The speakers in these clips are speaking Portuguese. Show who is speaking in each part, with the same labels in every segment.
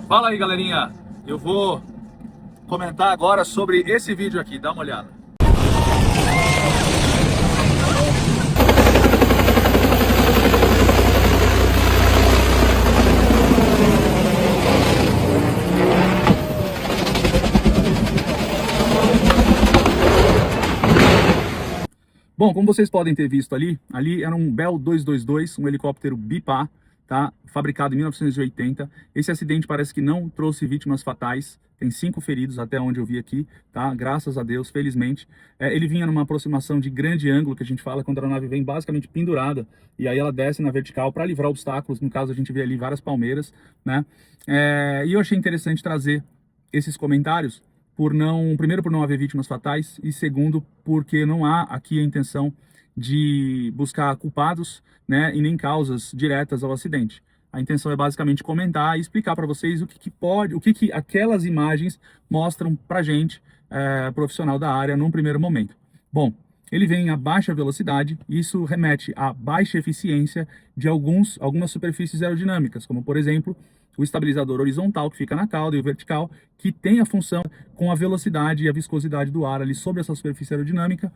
Speaker 1: Fala aí, galerinha. Eu vou comentar agora sobre esse vídeo aqui, dá uma olhada. Bom, como vocês podem ter visto ali era um Bell 222, um helicóptero BIPA, tá? Fabricado em 1980. Esse acidente parece que não trouxe vítimas fatais, tem 5 feridos até onde eu vi aqui, tá? Graças a Deus, felizmente. Ele vinha numa aproximação de grande ângulo, que a gente fala, quando a aeronave vem basicamente pendurada, e aí ela desce na vertical para livrar obstáculos, no caso a gente vê ali várias palmeiras, né? E eu achei interessante trazer esses comentários, primeiro por não haver vítimas fatais e segundo porque não há aqui a intenção de buscar culpados, né, e nem causas diretas ao acidente. A intenção é basicamente comentar e explicar para vocês o que aquelas imagens mostram para gente, profissional da área, num primeiro momento. Bom, ele vem a baixa velocidade, isso remete à baixa eficiência de algumas superfícies aerodinâmicas, como por exemplo o estabilizador horizontal que fica na cauda e o vertical, que tem a função, com a velocidade e a viscosidade do ar ali sobre essa superfície aerodinâmica,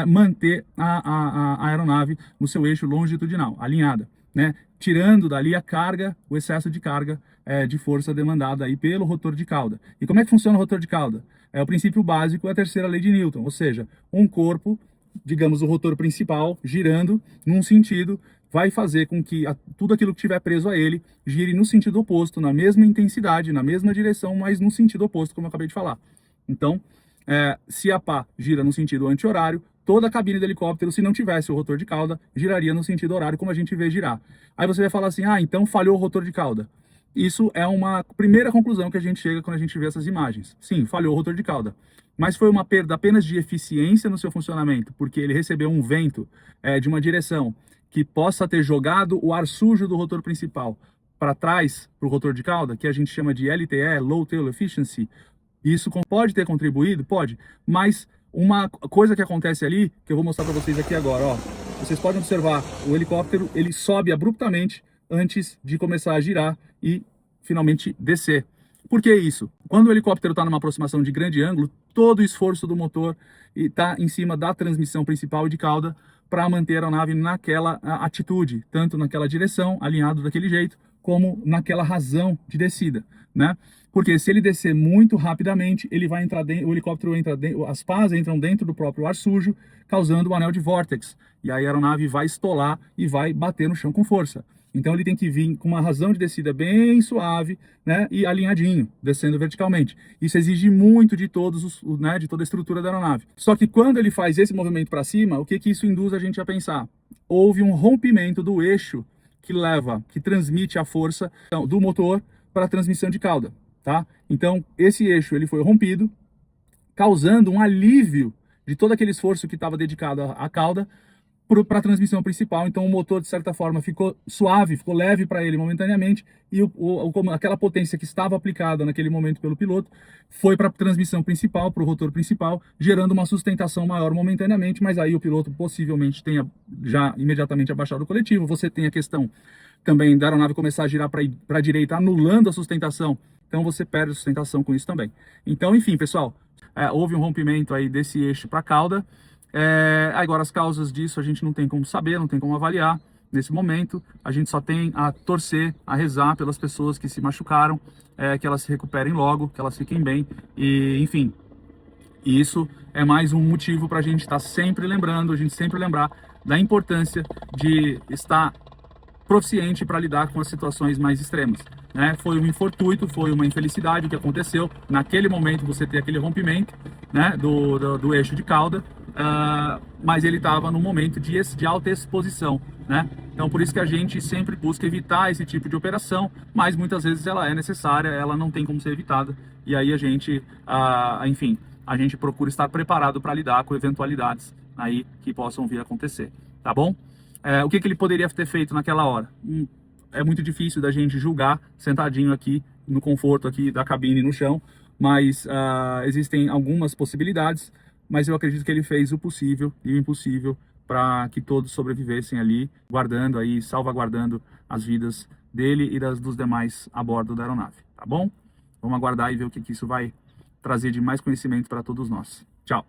Speaker 1: manter a aeronave no seu eixo longitudinal, alinhada, né? Tirando dali a carga, o excesso de carga de força demandada aí pelo rotor de cauda. E como é que funciona o rotor de cauda? O princípio básico é a terceira lei de Newton, ou seja, um corpo, digamos o rotor principal, girando num sentido, vai fazer com que tudo aquilo que estiver preso a ele gire no sentido oposto, na mesma intensidade, na mesma direção, mas no sentido oposto, como eu acabei de falar. Então, se a pá gira no sentido anti-horário, toda a cabine do helicóptero, se não tivesse o rotor de cauda, giraria no sentido horário, como a gente vê girar. Aí você vai falar assim, então falhou o rotor de cauda. Isso é uma primeira conclusão que a gente chega quando a gente vê essas imagens. Sim, falhou o rotor de cauda. Mas foi uma perda apenas de eficiência no seu funcionamento, porque ele recebeu um vento de uma direção que possa ter jogado o ar sujo do rotor principal para trás, para o rotor de cauda, que a gente chama de LTE, Low Tail Efficiency. Isso pode ter contribuído? Pode. Mas uma coisa que acontece ali, que eu vou mostrar para vocês aqui agora, ó. Vocês podem observar, o helicóptero, ele sobe abruptamente antes de começar a girar e finalmente descer. Por que isso? Quando o helicóptero está numa aproximação de grande ângulo, todo o esforço do motor está em cima da transmissão principal e de cauda para manter a aeronave naquela atitude, tanto naquela direção, alinhado daquele jeito, como naquela razão de descida, né? Porque se ele descer muito rapidamente, ele vai entrar dentro, o helicóptero entra dentro, as pás entram dentro do próprio ar sujo, causando um anel de vórtex. E aí a aeronave vai estolar e vai bater no chão com força. Então ele tem que vir com uma razão de descida bem suave, né, e alinhadinho, descendo verticalmente. Isso exige muito de de toda a estrutura da aeronave. Só que quando ele faz esse movimento para cima, o que isso induz a gente a pensar? Houve um rompimento do eixo que transmite a força do motor para a transmissão de cauda, tá? Então esse eixo ele foi rompido, causando um alívio de todo aquele esforço que estava dedicado à cauda para a transmissão principal. Então o motor de certa forma ficou suave, ficou leve para ele momentaneamente, e aquela potência que estava aplicada naquele momento pelo piloto foi para a transmissão principal, para o rotor principal, gerando uma sustentação maior momentaneamente, mas aí o piloto possivelmente tenha já imediatamente abaixado o coletivo. Você tem a questão também da aeronave começar a girar para a direita, anulando a sustentação, então você perde a sustentação com isso também. Então, enfim, pessoal, houve um rompimento aí desse eixo para a cauda. Agora as causas disso a gente não tem como saber, não tem como avaliar nesse momento. A gente só tem a torcer, a rezar pelas pessoas que se machucaram, que elas se recuperem logo, que elas fiquem bem, e enfim, isso é mais um motivo para a gente estar sempre lembrando, a gente sempre lembrar da importância de estar proficiente para lidar com as situações mais extremas, né? Foi um infortúnio, foi uma infelicidade que aconteceu naquele momento, você ter aquele rompimento, né, do eixo de cauda, mas ele estava num momento de alta exposição, né? Então por isso que a gente sempre busca evitar esse tipo de operação, mas muitas vezes ela é necessária, ela não tem como ser evitada, e aí a gente, enfim, a gente procura estar preparado para lidar com eventualidades aí que possam vir a acontecer, tá bom? O que ele poderia ter feito naquela hora? É muito difícil da gente julgar sentadinho aqui no conforto aqui da cabine no chão, mas existem algumas possibilidades, mas eu acredito que ele fez o possível e o impossível para que todos sobrevivessem ali, salvaguardando as vidas dele e dos demais a bordo da aeronave, tá bom? Vamos aguardar e ver o que isso vai trazer de mais conhecimento para todos nós. Tchau!